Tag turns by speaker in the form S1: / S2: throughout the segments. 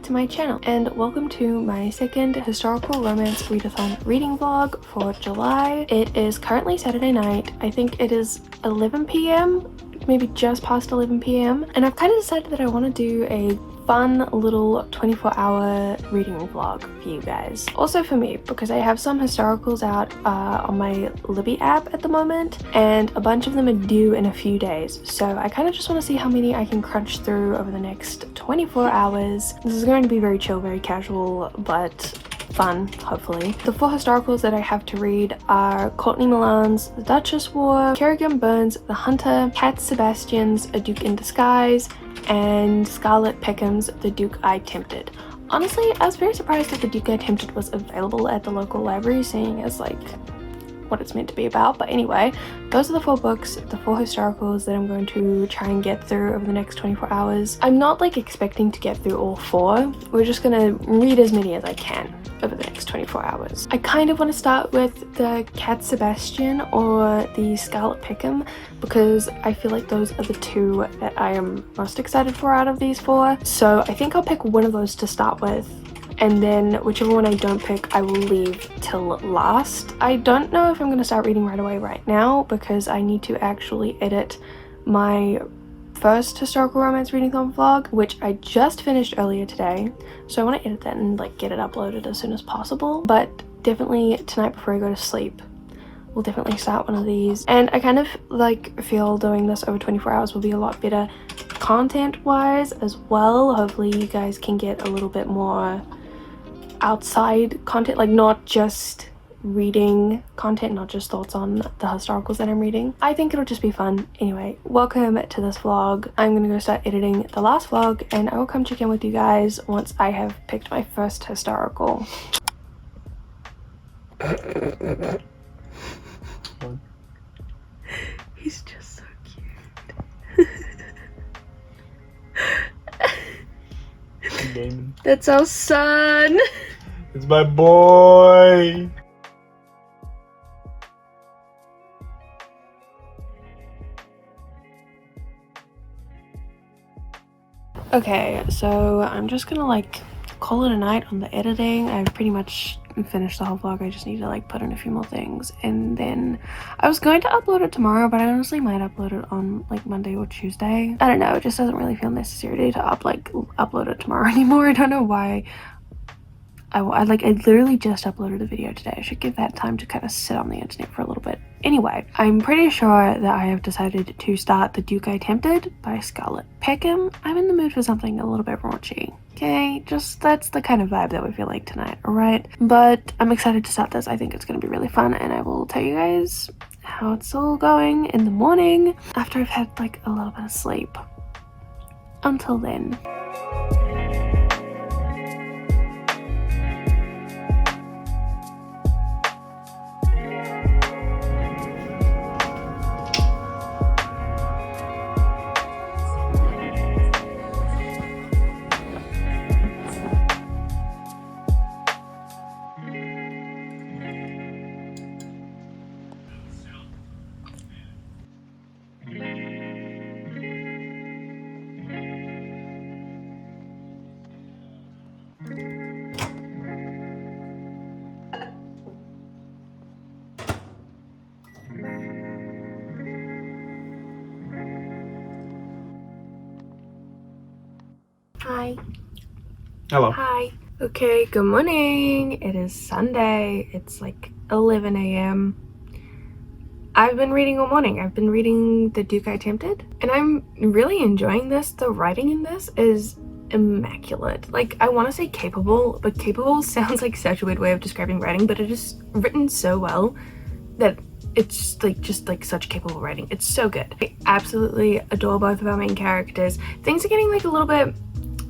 S1: to my channel and welcome to my second historical romance readathon reading vlog for July. It is currently Saturday night. I think it is 11 p.m, maybe just past 11 p.m, and I've kind of decided that I want to do a fun little 24-hour reading vlog for you guys. Also for me, because I have some historicals out on my Libby app at the moment, and a bunch of them are due in a few days. So I kind of just want to see how many I can crunch through over the next 24 hours. This is going to be very chill, very casual, but fun, hopefully. The 4 historicals that I have to read are Courtney Milan's The Duchess War, Kerrigan Burns' The Hunter, Cat Sebastian's A Duke in Disguise, and Scarlett Peckham's The Duke I Tempted. Honestly, I was very surprised that The Duke I Tempted was available at the local library, seeing as like what it's meant to be about. But anyway, those are the 4 books, the 4 historicals that I'm going to try and get through over the next 24 hours. I'm not like expecting to get through all 4. We're just gonna read as many as I can over the next 24 hours. I kind of want to start with the Cat Sebastian or the Scarlett Peckham because I feel like those are the 2 that I am most excited for out of these 4. So I think I'll pick one of those to start with, and then whichever one I don't pick I will leave till last. I don't know if I'm going to start reading right away right now because I need to actually edit my first historical romance readathon vlog, which I just finished earlier today, so I want to edit that and like get it uploaded as soon as possible. But definitely tonight before I go to sleep we'll definitely start one of these, and I kind of like feel doing this over 24 hours will be a lot better content wise as well. Hopefully you guys can get a little bit more outside content, like not just reading content, not just thoughts on the historicals that I'm reading. I think it'll just be fun. Anyway, welcome to this vlog. I'm gonna go start editing the last vlog and I will come check in with you guys once I have picked my first historical. He's just so cute. That's our son.
S2: It's my boy.
S1: Okay, so I'm just gonna like call it a night on the editing. I've pretty much finished the whole vlog. I just need to like put in a few more things, and then I was going to upload it tomorrow, but I honestly might upload it on like Monday or Tuesday. I don't know, it just doesn't really feel necessary to upload it tomorrow anymore. I don't know why. I literally just uploaded a video today. I should give that time to kind of sit on the internet for a little bit. Anyway, I'm pretty sure that I have decided to start The Duke I Tempted by Scarlett Peckham. I'm in the mood for something a little bit raunchy. Okay, just that's the kind of vibe that we feel like tonight, alright? But I'm excited to start this. I think it's going to be really fun, and I will tell you guys how it's all going in the morning after I've had like a little bit of sleep. Until then. Hi.
S2: Hello.
S1: Hi. Okay, good morning. It is Sunday. It's like 11 a.m. I've been reading all morning. I've been reading The Duke I Tempted, and I'm really enjoying this. The writing in this is immaculate. Like, I want to say capable, but capable sounds like such a weird way of describing writing, but it is written so well that it's just like such capable writing. It's so good. I absolutely adore both of our main characters. Things are getting like a little bit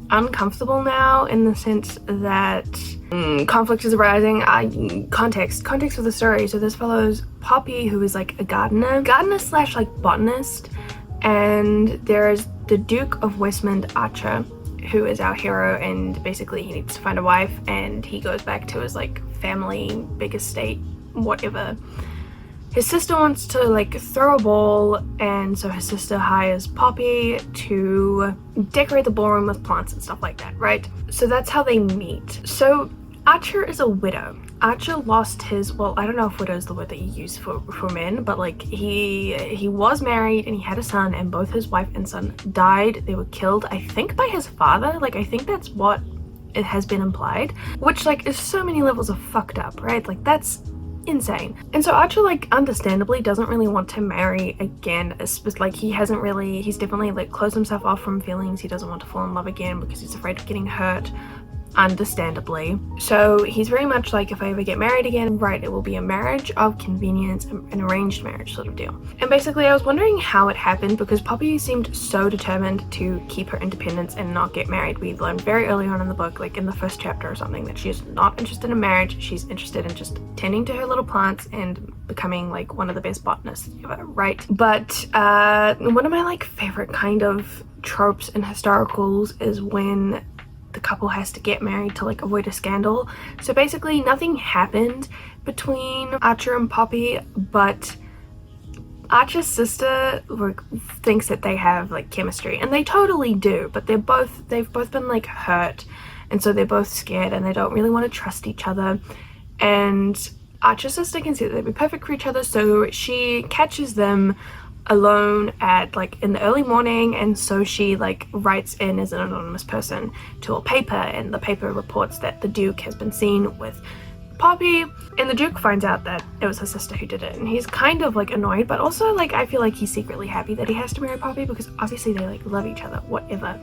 S1: uncomfortable now in the sense that conflict is arising. Context for the story. So this follows Poppy, who is like a gardener slash like botanist, and there's the Duke of Westmont Archer, who is our hero, and basically he needs to find a wife, and he goes back to his like family, big estate, whatever. his sister wants to like throw a ball, and so his sister hires Poppy to decorate the ballroom with plants and stuff like that, right? So that's how they meet. So Archer is a widow. Archer lost his, well, I don't know if widow is the word that you use for men, but like he was married and he had a son, and both his wife and son died. They were killed, I think, by his father. Like, I think that's what it has been implied, which like is so many levels of fucked up, right? Like, that's insane. And so Archer, like, understandably doesn't really want to marry again. It's like he's definitely like closed himself off from feelings. He doesn't want to fall in love again because he's afraid of getting hurt, understandably. So he's very much like, if I ever get married again, right, it will be a marriage of convenience, an arranged marriage sort of deal. And basically I was wondering how it happened, because Poppy seemed so determined to keep her independence and not get married. We learned very early on in the book, like in the first chapter or something, that she's not interested in marriage. She's interested in just tending to her little plants and becoming like one of the best botanists ever, right? But one of my like favorite kind of tropes in historicals is when the couple has to get married to like avoid a scandal. So basically nothing happened between Archer and Poppy, but Archer's sister thinks that they have like chemistry, and they totally do, but they've both been like hurt, and so they're both scared and they don't really want to trust each other. And Archer's sister can see that they'd be perfect for each other, so she catches them alone at like in the early morning, and so she like writes in as an anonymous person to a paper, and the paper reports that the Duke has been seen with Poppy, and the Duke finds out that it was her sister who did it, and he's kind of like annoyed, but also like I feel like he's secretly happy that he has to marry Poppy, because obviously they like love each other, whatever.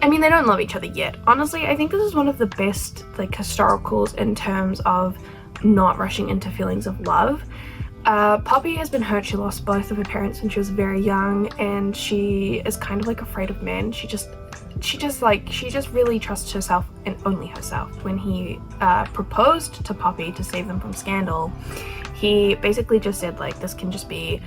S1: I mean, they don't love each other yet. Honestly, I think this is one of the best like historicals in terms of not rushing into feelings of love. Poppy has been hurt. She lost both of her parents when she was very young, and she is kind of like afraid of men. She just really trusts herself and only herself. When he proposed to Poppy to save them from scandal, he basically just said like, this can just be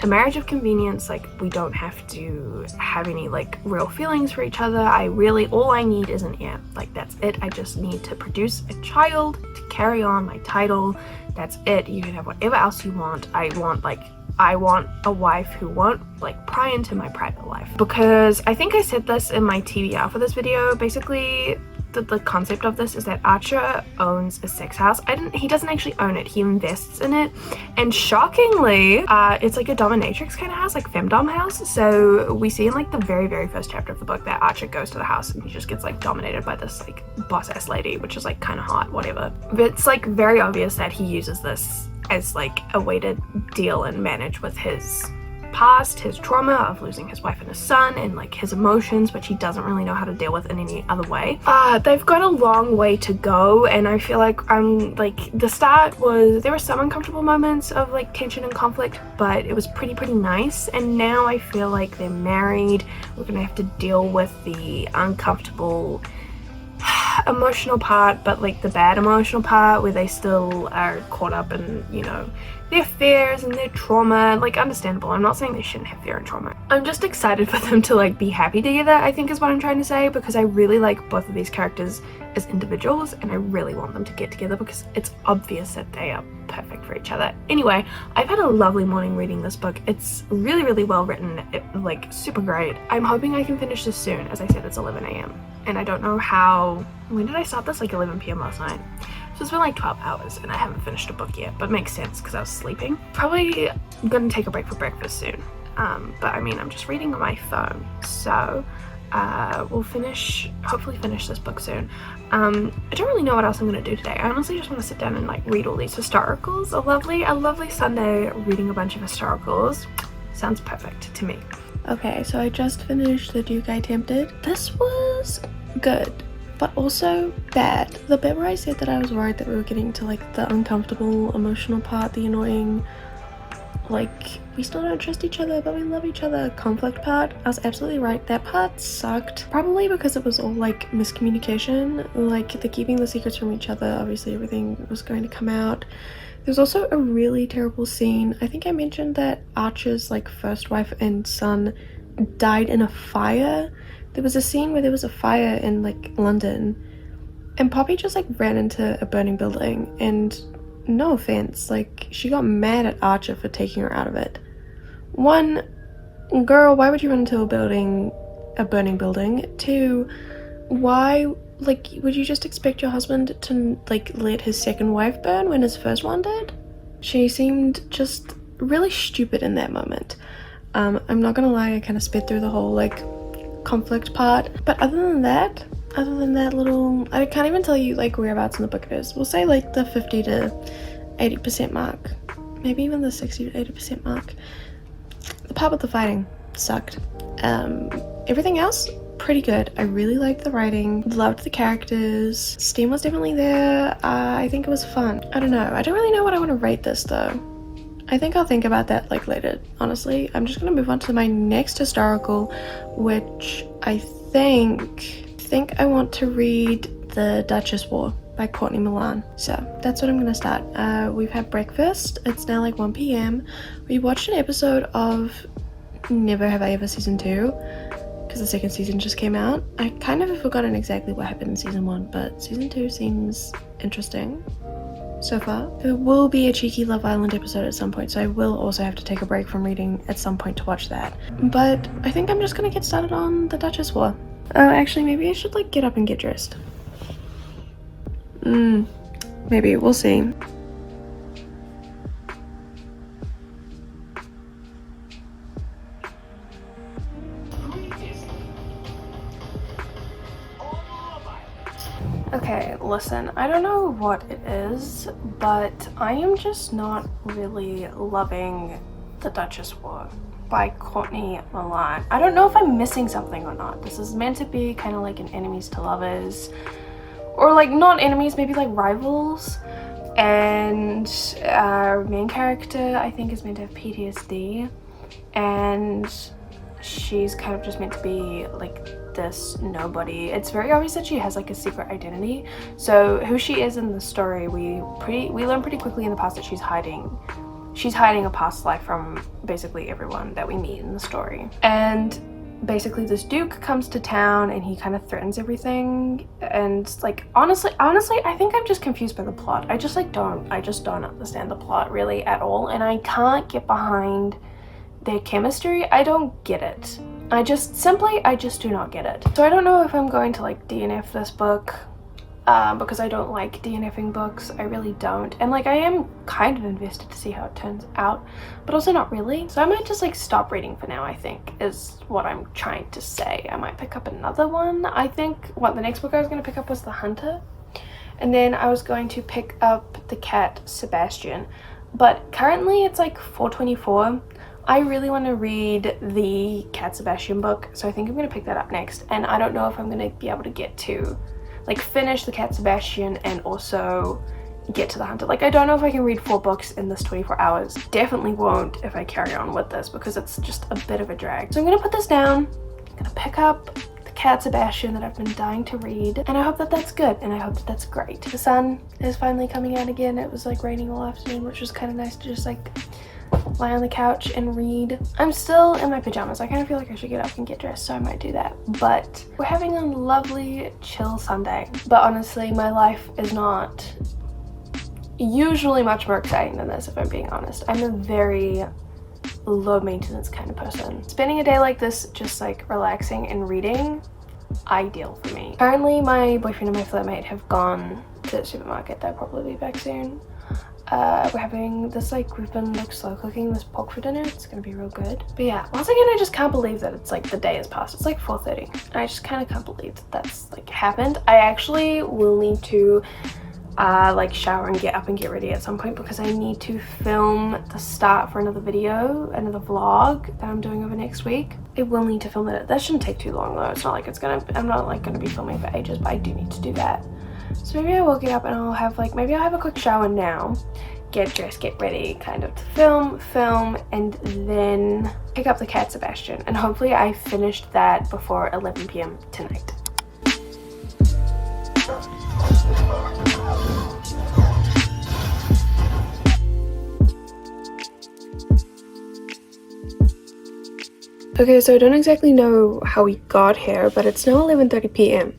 S1: a marriage of convenience, like we don't have to have any like real feelings for each other. All I need is an heir, like that's it. I just need to produce a child to carry on my title. That's it. You can have whatever else you want. I want a wife who won't like pry into my private life, because I think I said this in my TBR for this video. Basically the concept of this is that Archer owns a sex house. He doesn't actually own it, he invests in it, and shockingly it's like a dominatrix kind of house, like femdom house. So we see in like the very first chapter of the book that Archer goes to the house and he just gets like dominated by this like boss ass lady, which is like kind of hot, whatever. But it's like very obvious that he uses this as like a way to deal and manage with his past, his trauma of losing his wife and his son, and like his emotions, which he doesn't really know how to deal with in any other way. They've got a long way to go, and I feel like the start was, there were some uncomfortable moments of like tension and conflict, but it was pretty nice. And now I feel like they're married. We're gonna have to deal with the uncomfortable emotional part, but like the bad emotional part where they still are caught up in, you know, their fears and their trauma. Like, understandable. I'm not saying they shouldn't have fear and trauma. I'm just excited for them to like be happy together, I think is what I'm trying to say, because I really like both of these characters as individuals, and I really want them to get together because it's obvious that they are perfect for each other. Anyway, I've had a lovely morning reading this book. It's really well written, like super great. I'm hoping I can finish this soon. As I said, it's 11 a.m. and I don't know how, when did I start this? Like 11 p.m. last night. So it's been like 12 hours and I haven't finished a book yet, but makes sense because I was sleeping. Probably gonna take a break for breakfast soon. But I mean, I'm just reading on my phone, so we'll hopefully finish this book soon. I don't really know what else I'm gonna do today. I honestly just want to sit down and like read all these historicals. A lovely Sunday reading a bunch of historicals. Sounds perfect to me. Okay, so I just finished The Duke I Tempted. This was good, but also bad. The bit where I said that I was worried that we were getting to like the uncomfortable emotional part, the annoying, like, we still don't trust each other but we love each other conflict part, I was absolutely right. That part sucked, probably because it was all like miscommunication, like the keeping the secrets from each other. Obviously everything was going to come out. There's also a really terrible scene. I think I mentioned that Archer's like first wife and son died in a fire. There was a scene where there was a fire in like London, and Poppy just like ran into a burning building, and no offense, like, she got mad at Archer for taking her out of it. One, girl, why would you run into a burning building? Two, why, like, would you just expect your husband to, like, let his second wife burn when his first one did? She seemed just really stupid in that moment. I'm not gonna lie, I kind of sped through the whole, like, conflict part, but other than that little, I can't even tell you, like, whereabouts in the book it is. We'll say, like, the 50 to 80% mark, maybe even the 60 to 80% mark. The part with the fighting sucked. Everything else, pretty good. I really liked the writing, loved the characters, steam was definitely there. I think it was fun. I don't know, I don't really know what I want to rate this though. I think I'll think about that, like, later, honestly. I'm just gonna move on to my next historical, which I think I want to read The Duchess War by Courtney Milan. So that's what I'm gonna start. We've had breakfast. It's now like 1 p.m. We watched an episode of Never Have I Ever season 2 because the second season just came out. I kind of have forgotten exactly what happened in season 1, but season 2 seems interesting so far. There will be a cheeky Love Island episode at some point, so I will also have to take a break from reading at some point to watch that. But I think I'm just gonna get started on The Duchess War. Actually, maybe I should, like, get up and get dressed. Maybe, we'll see. Okay, listen, I don't know what it is, but I am just not really loving The Duchess War by Courtney Milan. I don't know if I'm missing something or not. This is meant to be kind of like an enemies to lovers, or like not enemies, maybe like rivals. And our main character, I think, is meant to have PTSD, and she's kind of just meant to be like this nobody. It's very obvious that she has like a secret identity. So who she is in the story, we learn pretty quickly in the past that she's hiding a past life from basically everyone that we meet in the story. And basically this duke comes to town and he kind of threatens everything, and like honestly I think I'm just confused by the plot. I just don't understand the plot really at all, and I can't get behind their chemistry. I don't get it. I just do not get it. So I don't know if I'm going to like DNF this book, because I don't like DNFing books. I really don't. And like I am kind of invested to see how it turns out, but also not really. So I might just like stop reading for now, I think, is what I'm trying to say. I might pick up another one. I think the next book I was going to pick up was The Hunter. And then I was going to pick up The Cat Sebastian. But currently it's like 4:24. I really want to read the Cat Sebastian book, so I think I'm going to pick that up next. And I don't know if I'm going to be able to get to like finish the Cat Sebastian and also get to The Hunter. Like I don't know if I can read 4 books in this 24 hours. Definitely won't if I carry on with this, because it's just a bit of a drag. So I'm going to put this down. I'm going to pick up the Cat Sebastian that I've been dying to read, and I hope that that's good, and I hope that that's great. The sun is finally coming out again. It was like raining all afternoon, which was kind of nice to just like lie on the couch and read. I'm still in my pajamas. I kind of feel like I should get up and get dressed, so I might do that. But we're having a lovely chill Sunday. But honestly, my life is not usually much more exciting than this, if I'm being honest. I'm a very low maintenance kind of person. Spending a day like this just like relaxing and reading, ideal for me. Currently my boyfriend and my flatmate have gone to the supermarket. They'll probably be back soon. We're having this, like, we've been like slow cooking this pork for dinner. It's gonna be real good. But yeah, once again, I just can't believe that it's like the day has passed. It's like 4:30. I just kind of can't believe that that's like happened. I actually will need to like shower and get up and get ready at some point, because I need to film the start for another video, another vlog that I'm doing over next week. I will need to film it. That shouldn't take too long though. It's not like I'm not like gonna be filming for ages, but I do need to do that. So maybe I will get up and I'll have like, maybe I'll have a quick shower now, get dressed, get ready, kind of to film, and then pick up the Cat Sebastian. And hopefully I finished that before 11 p.m. tonight. Okay, so I don't exactly know how we got here, but it's now 11:30 p.m.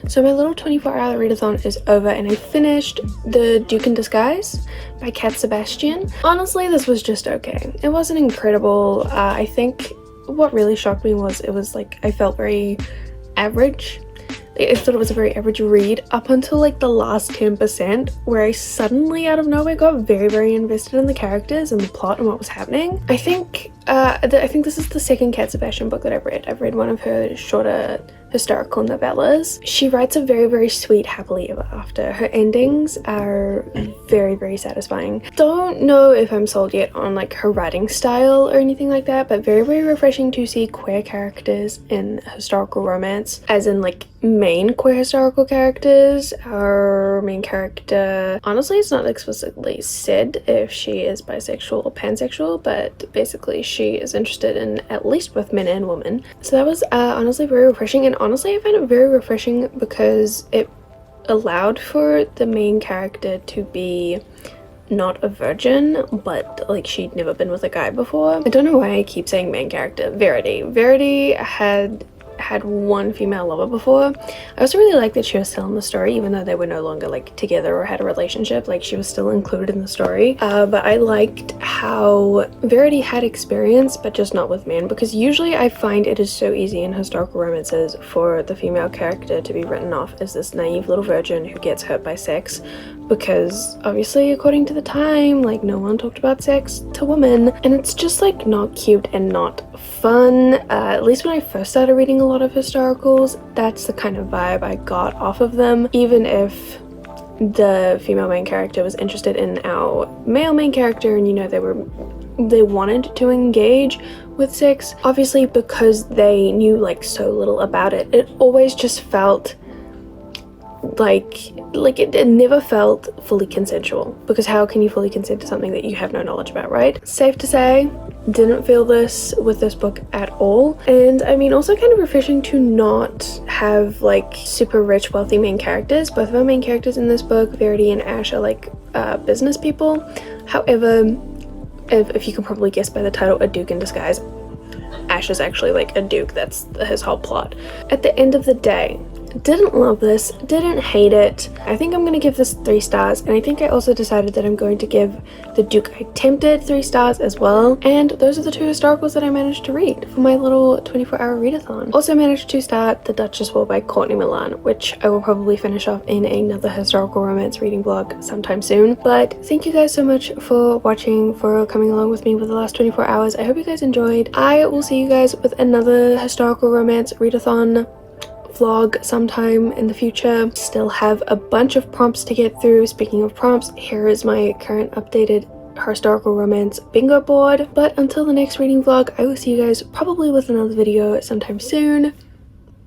S1: So my little 24-hour readathon is over, and I finished The Duke in Disguise by Cat Sebastian. Honestly, this was just okay. It wasn't incredible. I think what really shocked me was it was like, I felt very average. I thought it was a very average read up until like the last 10%, where I suddenly out of nowhere got very invested in the characters and the plot and what was happening. I think this is the second Cat Sebastian book that I've read. I've read one of her shorter historical novellas. She writes a very sweet happily ever after. Her endings are very satisfying. Don't know if I'm sold yet on like her writing style or anything like that, but very refreshing to see queer characters in historical romance, as in like main queer historical characters. Our main character, honestly, it's not explicitly said if she is bisexual or pansexual, but basically she is interested in at least both men and women. So that was honestly very refreshing, and honestly I found it very refreshing because it allowed for the main character to be not a virgin, but like she'd never been with a guy before. I don't know why I keep saying main character. Verity had one female lover before. I also really liked that she was still in the story, even though they were no longer like together or had a relationship. Like she was still included in the story. But I liked how Verity had experience, but just not with men, because usually I find it is so easy in historical romances for the female character to be written off as this naive little virgin who gets hurt by sex, because obviously according to the time, like no one talked about sex to women, and it's just like not cute and not fun. At least when I first started reading a lot of historicals, that's the kind of vibe I got off of them. Even if the female main character was interested in our male main character, and you know they wanted to engage with sex, obviously because they knew like so little about it, it always just felt like it never felt fully consensual, because how can you fully consent to something that you have no knowledge about, right? Safe to say, didn't feel this with this book at all. And I mean, also kind of refreshing to not have like super rich wealthy main characters. Both of our main characters in this book, Verity and Ash, are like business people. However, if you can probably guess by the title, a duke in disguise, Ash is actually like a duke. That's his whole plot. At the end of the day, didn't love this, didn't hate it. I think I'm gonna give this 3 stars, and I think I also decided that I'm going to give The Duke I Tempted 3 stars as well. And those are the 2 historicals that I managed to read for my little 24-hour readathon. Also managed to start The Duchess War by Courtney Milan, which I will probably finish off in another historical romance reading vlog sometime soon. But thank you guys so much for watching, for coming along with me for the last 24 hours. I hope you guys enjoyed. I will see you guys with another historical romance readathon vlog sometime in the future. Still have a bunch of prompts to get through. Speaking of prompts, here is my current updated historical romance bingo board. But until the next reading vlog, I will see you guys probably with another video sometime soon.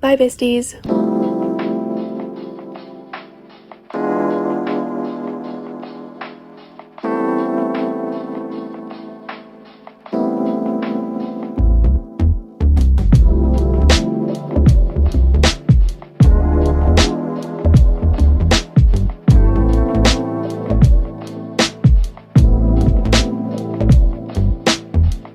S1: Bye besties.